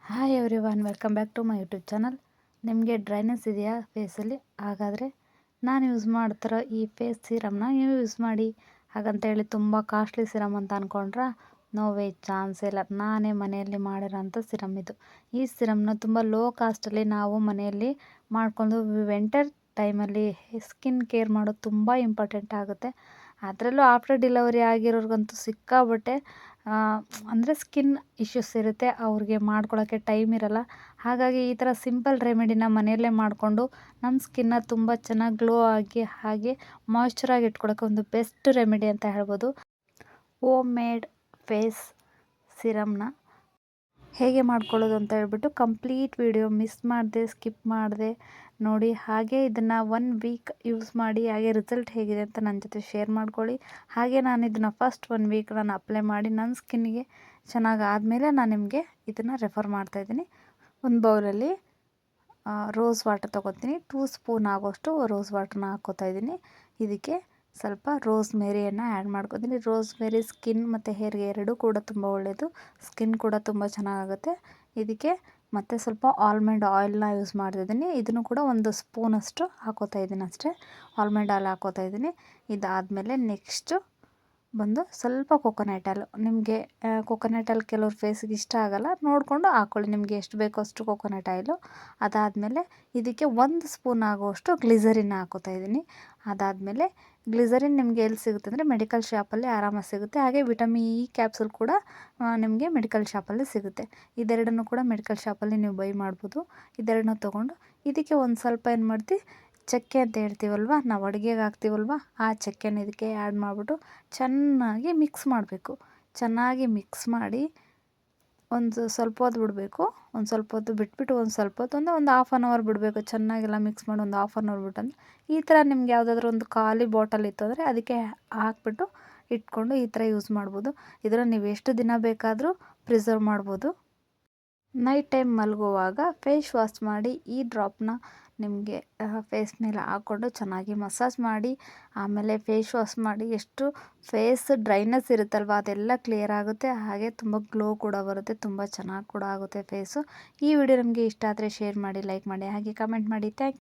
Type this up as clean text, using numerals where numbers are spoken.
Hi everyone, welcome back to my YouTube channel. ನಿಮಗೆ dryness ಇದೆಯಾ ಫೇಸಲ್ಲಿ? ಹಾಗಾದರೆ ನಾನು ಯೂಸ್ ಮಾಡ್ತಿರೋ ಈ ಫೇಸ್ ಸಿರಮ್ನ ನೀವು ಯೂಸ್ ಮಾಡಿ. ಹಾಗಂತೇಳಿ ತುಂಬ ಕಾಸ್ಟ್ಲಿ ಸಿರಮ್ ಅಂತ ಅಂದ್ಕೊಂಡ್ರೆ ನೋ ವೇ, ಚಾನ್ಸ್ ಇಲ್ಲ. ನಾನೇ ಮನೆಯಲ್ಲಿ ಮಾಡಿರೋಂಥ ಸಿರಮ್ ಇದು. ಈ ಸಿರಮ್ನ ತುಂಬ ಲೋ ಕಾಸ್ಟಲ್ಲಿ ನಾವು ಮನೆಯಲ್ಲಿ ಮಾಡಿಕೊಂಡು ವಿಂಟರ್ ಟೈಮಲ್ಲಿ ಸ್ಕಿನ್ ಕೇರ್ ಮಾಡೋದು ತುಂಬ ಇಂಪಾರ್ಟೆಂಟ್ ಆಗುತ್ತೆ. ಅದರಲ್ಲೂ ಆಫ್ಟರ್ ಡಿಲವರಿ ಆಗಿರೋರ್ಗಂತೂ ಸಿಕ್ಕಾಬಟ್ಟೆ ಅಂದರೆ ಸ್ಕಿನ್ ಇಶ್ಯೂಸ್ ಇರುತ್ತೆ. ಅವ್ರಿಗೆ ಮಾಡ್ಕೊಳ್ಳೋಕ್ಕೆ ಟೈಮ್ ಇರಲ್ಲ. ಹಾಗಾಗಿ ಈ ಥರ ಸಿಂಪಲ್ ರೆಮಿಡಿನ ಮನೆಯಲ್ಲೇ ಮಾಡಿಕೊಂಡು ನಮ್ಮ ಸ್ಕಿನ್ನ ತುಂಬ ಚೆನ್ನಾಗಿ ಗ್ಲೋ ಆಗಿ ಹಾಗೆ ಮಾಯ್ಶ್ಚರಾಗಿ ಇಟ್ಕೊಳ್ಳೋಕ್ಕೆ ಒಂದು ಬೆಸ್ಟ್ ರೆಮಿಡಿ ಅಂತ ಹೇಳ್ಬೋದು. ಹೋಮ್ ಮೇಡ್ ಫೇಸ್ ಸಿರಮ್ನ ಹೇಗೆ ಮಾಡ್ಕೊಳ್ಳೋದು ಅಂತ ಹೇಳ್ಬಿಟ್ಟು ಕಂಪ್ಲೀಟ್ ವಿಡಿಯೋ ಮಿಸ್ ಮಾಡಿದೆ, ಸ್ಕಿಪ್ ಮಾಡಿದೆ ನೋಡಿ. ಹಾಗೆ ಇದನ್ನು 1 ವೀಕ್ ಯೂಸ್ ಮಾಡಿ ಹಾಗೆ ರಿಸಲ್ಟ್ ಹೇಗಿದೆ ಅಂತ ನನ್ನ ಜೊತೆ ಶೇರ್ ಮಾಡ್ಕೊಳ್ಳಿ. ಹಾಗೆ ನಾನು ಇದನ್ನು ಫಸ್ಟ್ 1 ವೀಕ್ ನಾನು ಅಪ್ಲೈ ಮಾಡಿ ನನ್ನ ಸ್ಕಿನ್ನಿಗೆ ಚೆನ್ನಾಗಿ ಆದಮೇಲೆ ನಾನು ನಿಮಗೆ ಇದನ್ನು ರೆಫರ್ ಮಾಡ್ತಾಯಿದ್ದೀನಿ. ಒಂದು ಬೌಲಲ್ಲಿ ರೋಸ್ ವಾಟರ್ ತೊಗೊತೀನಿ. 2 ಸ್ಪೂನ್ ಆಗೋಷ್ಟು ರೋಸ್ ವಾಟರ್ನ ಹಾಕ್ಕೋತಾ ಇದ್ದೀನಿ. ಇದಕ್ಕೆ ಸ್ವಲ್ಪ ರೋಸ್ ಮೇರಿಯನ್ನು ಆ್ಯಡ್ ಮಾಡ್ಕೊತೀನಿ. ರೋಸ್ ಮೇರಿ ಸ್ಕಿನ್ ಮತ್ತು ಹೇರ್ಗೆ ಎರಡೂ ಕೂಡ ತುಂಬ ಒಳ್ಳೆಯದು. ಸ್ಕಿನ್ ಕೂಡ ತುಂಬ ಚೆನ್ನಾಗಾಗುತ್ತೆ. ಇದಕ್ಕೆ ಮತ್ತು ಸ್ವಲ್ಪ ಆಲ್ಮಂಡ್ ಆಯಿಲ್ನ ಯೂಸ್ ಮಾಡ್ತಿದ್ದೀನಿ. ಇದನ್ನು ಕೂಡ 1 ಸ್ಪೂನಷ್ಟು ಹಾಕೋತಾ ಇದ್ದೀನಿ ಅಷ್ಟೇ. ಆಲ್ಮಂಡ್ ಆಯಿಲ್ ಹಾಕೋತಾ ಇದ್ದೀನಿ. ಇದಾದಮೇಲೆ ನೆಕ್ಸ್ಟು ಬಂದು ಸ್ವಲ್ಪ ಕೊಕೊನಟ್ ಆಯಿಲ್. ನಿಮಗೆ ಕೊಕೊನಟ್ ಆಯಿಲ್ ಕೆಲವ್ರ ಫೇಸಿಗೆ ಇಷ್ಟ ಆಗೋಲ್ಲ, ನೋಡಿಕೊಂಡು ಹಾಕ್ಕೊಳ್ಳಿ. ನಿಮಗೆ ಎಷ್ಟು ಬೇಕೋ ಅಷ್ಟು ಕೊಕೊನಟ್ ಆಯಿಲು. ಅದಾದಮೇಲೆ ಇದಕ್ಕೆ 1 ಸ್ಪೂನ್ ಆಗುವಷ್ಟು ಗ್ಲಿಸರಿನ್ ಹಾಕೋತಾ ಇದ್ದೀನಿ. ಅದಾದಮೇಲೆ ಗ್ಲಿಸರಿನ್ ನಿಮಗೆ ಎಲ್ಲಿ ಸಿಗುತ್ತೆ ಅಂದರೆ ಮೆಡಿಕಲ್ ಶಾಪಲ್ಲಿ ಆರಾಮಾಗಿ ಸಿಗುತ್ತೆ. ಹಾಗೆ ವಿಟಮಿನ್ ಇ ಕ್ಯಾಪ್ಸೂಲ್ ಕೂಡ ನಿಮಗೆ ಮೆಡಿಕಲ್ ಶಾಪಲ್ಲಿ ಸಿಗುತ್ತೆ. ಇದೆರಡನ್ನು ಕೂಡ ಮೆಡಿಕಲ್ ಶಾಪಲ್ಲಿ ನೀವು ಬೈ ಮಾಡ್ಬೋದು. ಇದೆರಡನ್ನೂ ತೊಗೊಂಡು ಇದಕ್ಕೆ ಒಂದು ಸ್ವಲ್ಪ ಏನು ಮಾಡ್ತೀವಿ, ಚಕ್ಕೆ ಅಂತ ಹೇಳ್ತೀವಲ್ವ, ನಾವು ಅಡುಗೆಗೆ ಹಾಕ್ತೀವಲ್ವ, ಆ ಚಕ್ಕೆನ ಇದಕ್ಕೆ ಆ್ಯಡ್ ಮಾಡಿಬಿಟ್ಟು ಚೆನ್ನಾಗಿ ಮಿಕ್ಸ್ ಮಾಡಬೇಕು. ಚೆನ್ನಾಗಿ ಮಿಕ್ಸ್ ಮಾಡಿ ಒಂದು ಸ್ವಲ್ಪ ಹೊತ್ತು ಬಿಡಬೇಕು. ಒಂದು ಸ್ವಲ್ಪ ಹೊತ್ತು ಬಿಟ್ಬಿಟ್ಟು ಒಂದು ಸ್ವಲ್ಪ ಹೊತ್ತು ಒಂದು ಹಾಫ್ ಆನ್ ಅವರ್ ಬಿಡಬೇಕು. ಚೆನ್ನಾಗೆಲ್ಲ ಮಿಕ್ಸ್ ಮಾಡಿ ಒಂದು ಹಾಫ್ ಆನ್ ಅವರ್ ಬಿಟ್ಟಂದ್ರೆ ಈ ಥರ ನಿಮ್ಗೆ ಯಾವುದಾದ್ರೂ ಒಂದು ಖಾಲಿ ಬಾಟಲ್ ಇತ್ತು ಅಂದರೆ ಅದಕ್ಕೆ ಹಾಕ್ಬಿಟ್ಟು ಇಟ್ಕೊಂಡು ಈ ಥರ ಯೂಸ್ ಮಾಡ್ಬೋದು. ಇದನ್ನು ನೀವು ಎಷ್ಟು ದಿನ ಬೇಕಾದರೂ ಪ್ರಿಸರ್ವ್ ಮಾಡ್ಬೋದು. ನೈಟ್ ಟೈಮ್ ಮಲಗುವಾಗ ಫೇಸ್ ವಾಶ್ ಮಾಡಿ ಈ ಡ್ರಾಪ್ನ ನಿಮಗೆ ಫೇಸ್ ಮೇಲೆ ಹಾಕ್ಕೊಂಡು ಚೆನ್ನಾಗಿ ಮಸಾಜ್ ಮಾಡಿ ಆಮೇಲೆ ಫೇಸ್ ವಾಶ್ ಮಾಡಿ. ಎಷ್ಟು ಫೇಸ್ ಡ್ರೈನೆಸ್ ಇರುತ್ತಲ್ವ ಅದೆಲ್ಲ ಕ್ಲಿಯರ್ ಆಗುತ್ತೆ. ಹಾಗೆ ತುಂಬ ಗ್ಲೋ ಕೂಡ ಬರುತ್ತೆ. ತುಂಬ ಚೆನ್ನಾಗಿ ಕೂಡ ಆಗುತ್ತೆ ಫೇಸು. ಈ ವಿಡಿಯೋ ನಿಮಗೆ ಇಷ್ಟ ಆದರೆ ಶೇರ್ ಮಾಡಿ, ಲೈಕ್ ಮಾಡಿ, ಹಾಗೆ ಕಮೆಂಟ್ ಮಾಡಿ. Thank you.